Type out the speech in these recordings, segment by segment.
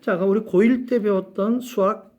자, 우리 고1 때 배웠던 수학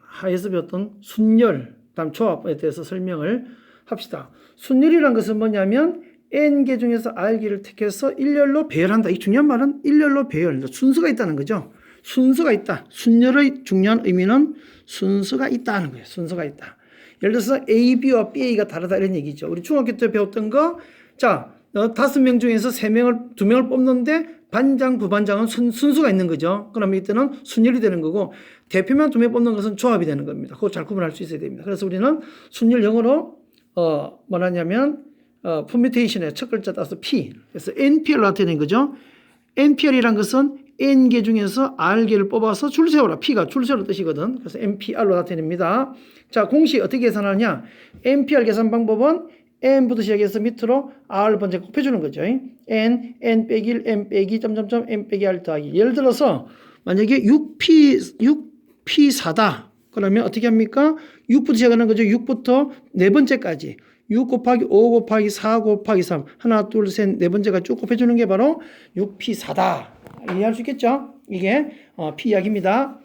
하에서 배웠던 순열, 다음 조합에 대해서 설명을 합시다. 순열이란 것은 뭐냐면 n개 중에서 r개를 택해서 일렬로 배열한다. 이 중요한 말은 일렬로 배열, 순서가 있다는 거죠. 순서가 있다. 순열의 중요한 의미는 순서가 있다는 거예요. 순서가 있다. 예를 들어서 A, B와 BA가 다르다 이런 얘기죠. 우리 중학교 때 배웠던 거, 자, 5명 중에서 2명을 뽑는데 반장, 부반장은 순수가 있는 거죠. 그러면 이때는 순열이 되는 거고, 대표만 2명 뽑는 것은 조합이 되는 겁니다. 그거 잘 구분할 수 있어야 됩니다. 그래서 우리는 순열 영어로, 뭐라냐면, 퍼뮤테이션의 첫 글자 따서 P. 그래서 NPR로 나타내는 거죠. NPR이란 것은 N개 중에서 R개를 뽑아서 줄 세워라. P가 줄 세우는 뜻이거든. 그래서 NPR로 나타냅니다. 자, 공식 어떻게 계산하느냐. NPR 계산 방법은 n부터 시작해서 밑으로 r 번째 곱해주는 거죠. n 빼기 1, n 빼기 점점점 n 빼기 r 더하기. 예를 들어서 만약에 6p4다. 그러면 어떻게 합니까? 6부터 시작하는 거죠. 6부터 네 번째까지. 6 곱하기 5 곱하기 4 곱하기 3. 하나, 둘, 셋, 네 번째가 쭉 곱해주는 게 바로 6p4다. 이해할 수 있겠죠? 이게 p 이야기입니다.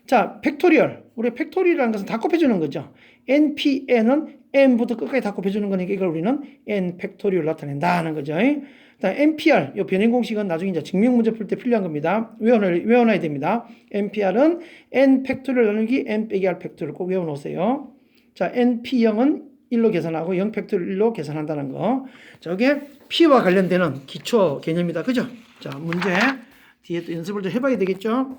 자, 팩토리얼. 우리 팩토리얼이라는 것은 다 곱해주는 거죠. npn은 n부터 끝까지 다 곱해주는 거니까 이걸 우리는 n 팩토리얼 나타낸다는 거죠. 일단 npr, 이 변형 공식은 나중에 이제 증명 문제 풀 때 필요한 겁니다. 외워놔야 됩니다. npr은 n 팩토리얼 나누기 n 빼기 r 팩토리얼 꼭 외워놓으세요. 자, np0은 1로 계산하고 0 팩토리얼 1로 계산한다는 거. 저게 p와 관련되는 기초 개념이다. 그죠? 자, 문제 뒤에 또 연습을 좀 해봐야 되겠죠?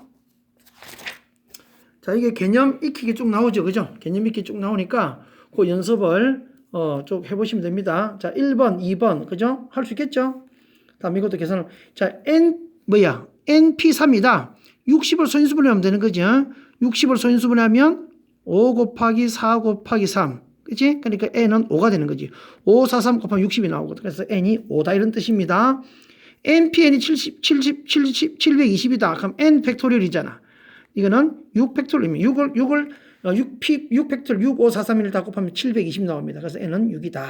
자, 이게 개념 익히기 쭉 나오죠. 그죠? 개념 익히기 쭉 나오니까 그 연습을 쭉 해보시면 됩니다. 자, 1번, 2번. 그죠? 할 수 있겠죠? 다음 이것도 계산을. 자, NP3이다. 60을 소인수분해하면 되는 거죠. 60을 소인수분해하면 5 곱하기 4 곱하기 3. 그치? 그러니까 N은 5가 되는 거지. 5, 4, 3 곱하면 60이 나오거든. 그래서 N이 5다 이런 뜻입니다. NPN이 720이다. 그럼 N 팩토리얼이잖아. 이거는 6 팩토리얼이면 6 팩토리얼 6, 5, 4, 3, 1 다 곱하면 720 나옵니다. 그래서 N은 6이다.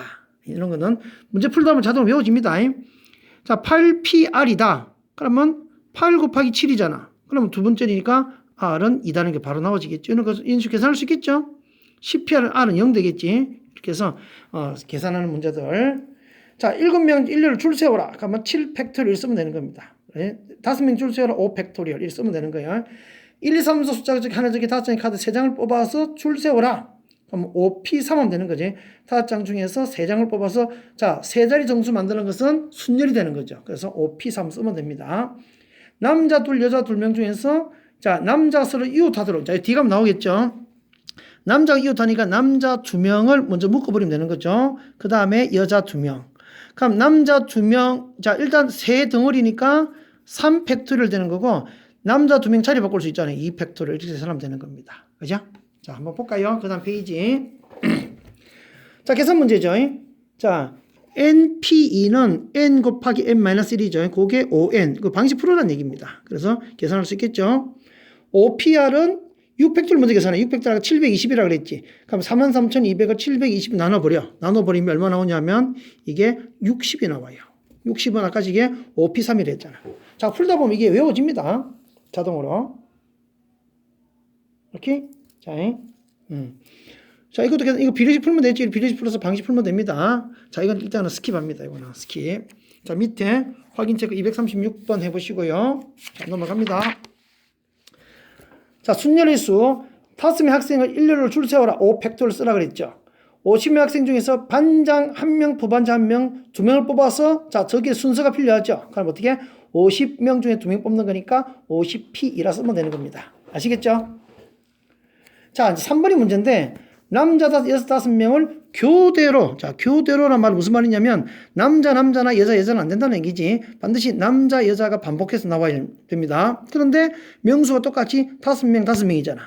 이런 거는 문제 풀다 보면 자동으로 외워집니다. 자, 8PR이다. 그러면 8 곱하기 7이잖아. 그러면 두 번째니까 R은 2다는 게 바로 나와지겠죠. 이런 거 인수 계산할 수 있겠죠. 10PR은 R은 0 되겠지. 이렇게 해서 계산하는 문제들. 자, 7명 일렬로 줄 세워라. 그러면 7 팩토리얼 쓰면 되는 겁니다. 5명 줄 세워라. 5 팩토리얼 이렇게 쓰면 되는 거예요. 1, 2, 3, 4 숫자 저기 하나 저기 5장의 카드 3장을 뽑아서 줄 세워라. 그럼 5P3 하면 되는 거지. 5장 중에서 3장을 뽑아서 자, 3자리 정수 만드는 것은 순열이 되는 거죠. 그래서 5P3 쓰면 됩니다. 남자 둘, 여자 2명 중에서 자, 남자 서로 이웃하도록. 자, 뒤가 나오겠죠. 남자가 이웃하니까 남자 2명을 먼저 묶어버리면 되는 거죠. 그 다음에 여자 2명. 그럼 남자 2명, 자, 일단 세 덩어리니까 3 팩토리얼 되는 거고, 남자 2명 자리 바꿀 수 있잖아요. 2 팩토리얼 이렇게 계산하면 되는 겁니다. 그죠? 자, 한번 볼까요? 그 다음 페이지. 자, 계산 문제죠. 자, NP2는 N 곱하기 N-1이죠. 그게 5N. 그 방식 풀어라는 얘기입니다. 그래서 계산할 수 있겠죠. 5PR은 6팩토리얼 먼저 계산해. 6팩토리얼 720이라고 그랬지. 그럼 43,200을 720 나눠버려. 나눠버리면 얼마 나오냐면 이게 60이 나와요. 60은 아까 이게 5P3이라 했잖아. 자, 풀다 보면 이게 외워집니다. 자동으로. 이렇게. 자, 자, 이거 비례식 풀면 되지. 비례식 풀어서 방식 풀면 됩니다. 자, 이건 일단은 스킵합니다. 이거는 스킵. 자, 밑에 확인 체크 236번 해보시고요. 자, 넘어갑니다. 자, 순열의 수. 5명 학생을 일렬로 줄 세워라. 5 팩토리얼 쓰라 그랬죠. 50명 학생 중에서 반장 1명, 부반장 1명, 2명을 뽑아서 자, 저기에 순서가 필요하죠. 그럼 어떻게? 50명 중에 2명 뽑는 거니까 50P이라 쓰면 되는 겁니다. 아시겠죠? 자, 이제 3번이 문제인데 남자 5명을 교대로, 자, 교대로란 말은 무슨 말이냐면 남자나 여자는 안 된다는 얘기지. 반드시 남자, 여자가 반복해서 나와야 됩니다. 그런데 명수가 똑같이 5명이잖아.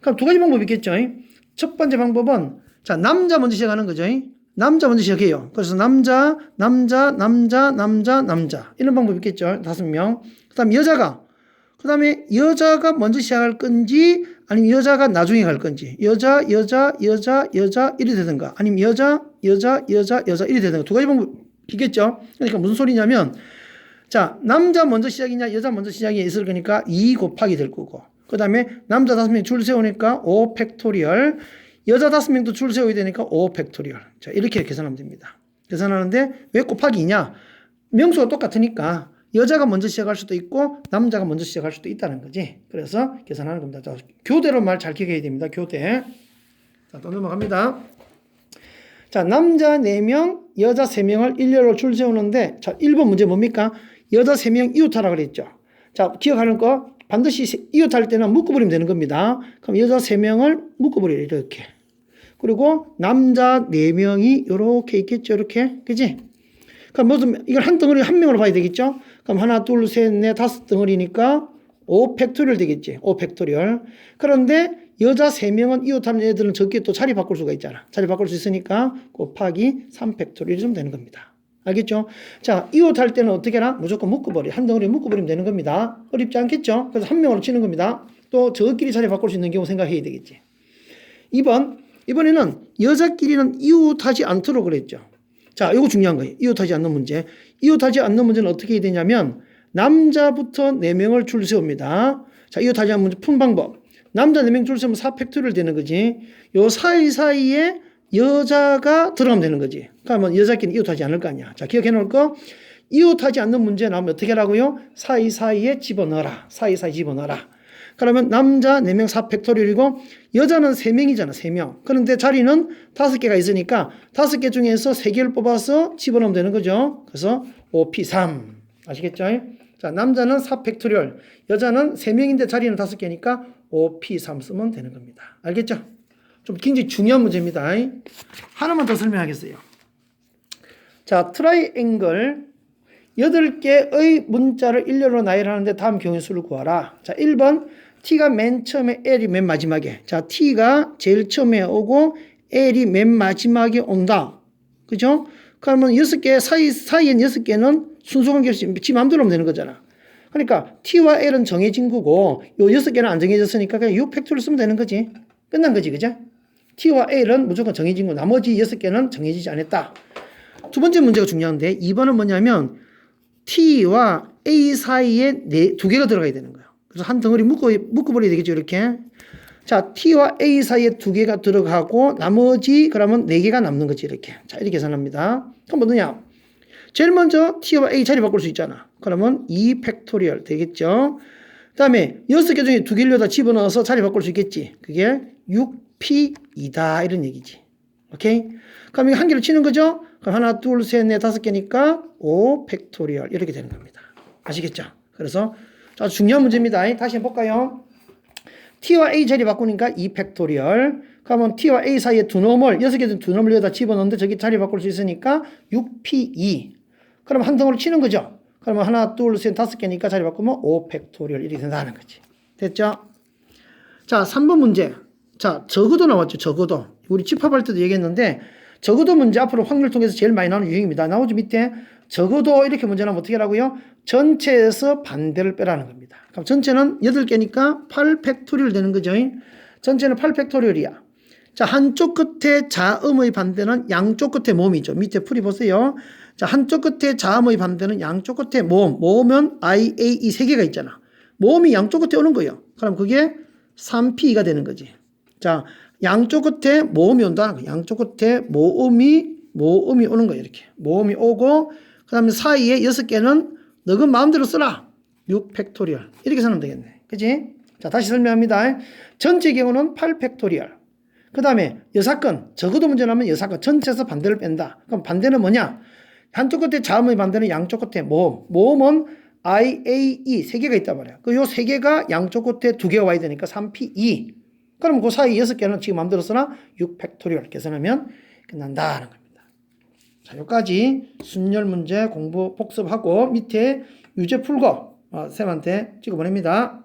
그럼 두 가지 방법이 있겠죠. 첫 번째 방법은 자, 남자 먼저 시작하는 거죠. 남자 먼저 시작해요. 그래서 남자 이런 방법이 있겠죠. 5명. 그 다음 그 다음에 여자가 먼저 시작할 건지 아니면 여자가 나중에 갈 건지 여자 이리 되든가 아니면 여자 이리 되든가 두 가지 방법이 있겠죠. 그러니까 무슨 소리냐면 자, 남자 먼저 시작이냐 여자 먼저 시작이 있을 거니까 2 곱하기 될 거고, 그 다음에 남자 5명이 줄 세우니까 5 팩토리얼, 여자 5명도 줄 세워야 되니까 5 팩토리얼. 자, 이렇게 계산하면 됩니다. 계산하는데 왜 곱하기 2냐? 명수가 똑같으니까 여자가 먼저 시작할 수도 있고 남자가 먼저 시작할 수도 있다는 거지. 그래서 계산하는 겁니다. 자, 교대로 말 잘 기억해야 됩니다. 교대. 자, 또 넘어갑니다. 자, 남자 4명, 여자 3명을 일렬로 줄 세우는데, 자, 1번 문제 뭡니까? 여자 3명 이웃하라 그랬죠. 자, 기억하는 거 반드시 이웃할 때는 묶어버리면 되는 겁니다. 그럼 여자 3명을 묶어버려요. 이렇게. 그리고 남자 4명이 이렇게 있겠죠. 이렇게. 그지? 그럼 무슨, 이걸 한 덩어리 한 명으로 봐야 되겠죠? 그럼 하나, 둘, 셋, 넷, 5덩어리니까 5 팩토리얼 되겠지. 5 팩토리얼. 그런데 여자 3명은 이웃하는 애들은 저기에 또 자리 바꿀 수가 있잖아. 자리 바꿀 수 있으니까 곱하기 3 팩토리얼이 좀 되는 겁니다. 알겠죠? 자, 이웃할 때는 어떻게 하나? 무조건 묶어버려. 한 덩어리 묶어버리면 되는 겁니다. 어렵지 않겠죠? 그래서 한 명으로 치는 겁니다. 또 저끼리 자리 바꿀 수 있는 경우 생각해야 되겠지. 2번. 이번에는 여자끼리는 이웃하지 않도록 그랬죠. 자, 이거 중요한 거예요. 이웃하지 않는 문제. 이웃하지 않는 문제는 어떻게 해야 되냐면 남자부터 4명을 줄 세웁니다. 자, 이웃하지 않는 문제 푼 방법. 남자 4명 줄 세우면 4 팩토리얼 되는 거지. 요 사이사이에 여자가 들어가면 되는 거지. 그러면 여자끼리는 이웃하지 않을 거 아니야. 자, 기억해 놓을 거. 이웃하지 않는 문제 나오면 어떻게 하라고요? 사이사이에 집어넣어라. 사이사이 집어넣어라. 그러면 남자 4명 4 팩토리얼이고 여자는 3명이잖아. 3명. 그런데 자리는 5개가 있으니까 5개 중에서 3개를 뽑아서 집어넣으면 되는 거죠. 그래서 5P3. 아시겠죠? 자, 남자는 4 팩토리얼. 여자는 3명인데 자리는 5개니까 5P3 쓰면 되는 겁니다. 알겠죠? 좀 굉장히 중요한 문제입니다. 하나만 더 설명하겠어요. 자, 트라이앵글 8개의 문자를 일렬로 나열하는데 다음 경우의 수를 구하라. 자, 1번 T가 맨 처음에 L이 맨 마지막에. 자, T가 제일 처음에 오고 L이 맨 마지막에 온다. 그죠? 그러면 6개 사이엔 6개는 순수관계로 지 마음대로 하면 되는 거잖아. 그러니까 T와 L은 정해진 거고 요 6개는 안 정해졌으니까 그냥 6팩토리얼 쓰면 되는 거지. 끝난 거지. 그죠? T와 L은 무조건 정해진 거. 나머지 6개는 정해지지 않았다. 두 번째 문제가 중요한데 2번은 뭐냐면 T와 A 사이에 2개가 들어가야 되는 거예요. 그래서 한 덩어리 묶어버려야 되겠죠. 이렇게. 자, T와 A 사이에 2개가 들어가고 나머지 그러면 4개가 남는 거지. 이렇게. 자, 이렇게 계산합니다. 그럼 뭐냐? 제일 먼저 T와 A 자리 바꿀 수 있잖아. 그러면 2 팩토리얼 되겠죠. 그 다음에 6개 중에 2개를 여기다 집어넣어서 자리 바꿀 수 있겠지. 그게 6P2다. 이런 얘기지. 오케이? 그럼 이거 한 개를 치는 거죠? 그럼 하나, 둘, 셋, 넷, 5개니까 5 팩토리얼 이렇게 되는 겁니다. 아시겠죠? 그래서 아주 중요한 문제입니다. 다시 한번 볼까요? T와 A 자리 바꾸니까 2 팩토리얼. 그러면 T와 A 사이에 두 놈을 6개 중 두 놈을 여기다 집어넣는데 저기 자리 바꿀 수 있으니까 6P2. 그럼 한 덩어리 치는 거죠? 그러면 하나, 둘, 셋, 5개니까 자리 바꾸면 5 팩토리얼 이렇게 된다는 거지. 됐죠? 자, 3번 문제. 자, 적어도 나왔죠. 적어도. 우리 집합할 때도 얘기했는데 적어도 문제 앞으로 확률 통해서 제일 많이 나오는 유형입니다. 나오죠. 밑에 적어도 이렇게 문제 나오면 어떻게 하라고요? 전체에서 반대를 빼라는 겁니다. 그럼 전체는 8개니까 8 팩토리얼 되는 거죠. 전체는 8 팩토리얼이야. 자, 한쪽 끝에 자음의 반대는 양쪽 끝에 모음이죠. 밑에 풀이 보세요. 자, 한쪽 끝에 자음의 반대는 양쪽 끝에 모음. 모음은 I, A, E 3개가 있잖아. 모음이 양쪽 끝에 오는 거예요. 그럼 그게 3P가 되는 거지. 자, 양쪽 끝에 모음이 온다는 거예요. 양쪽 끝에 모음이 오는 거예요. 이렇게. 모음이 오고, 그 다음에 사이에 6개는 너는 마음대로 써라. 6 팩토리얼. 이렇게 쓰면 되겠네. 그치? 자, 다시 설명합니다. 전체 경우는 8 팩토리얼. 그 다음에 여사건. 적어도 문제 나면 여사건. 전체에서 반대를 뺀다. 그럼 반대는 뭐냐? 한쪽 끝에 자음의 반대는 양쪽 끝에 모음. 모음은 I, A, E 3개가 있단 말이야. 요 3개가 양쪽 끝에 2개가 와야 되니까 3P2. 그럼 그 사이 6개는 지금 마음대로 쓰나 6 팩토리얼 계산하면 끝난다는 겁니다. 자, 여기까지 순열 문제 공부 복습하고 밑에 유제 풀고 쌤한테 찍어 보냅니다.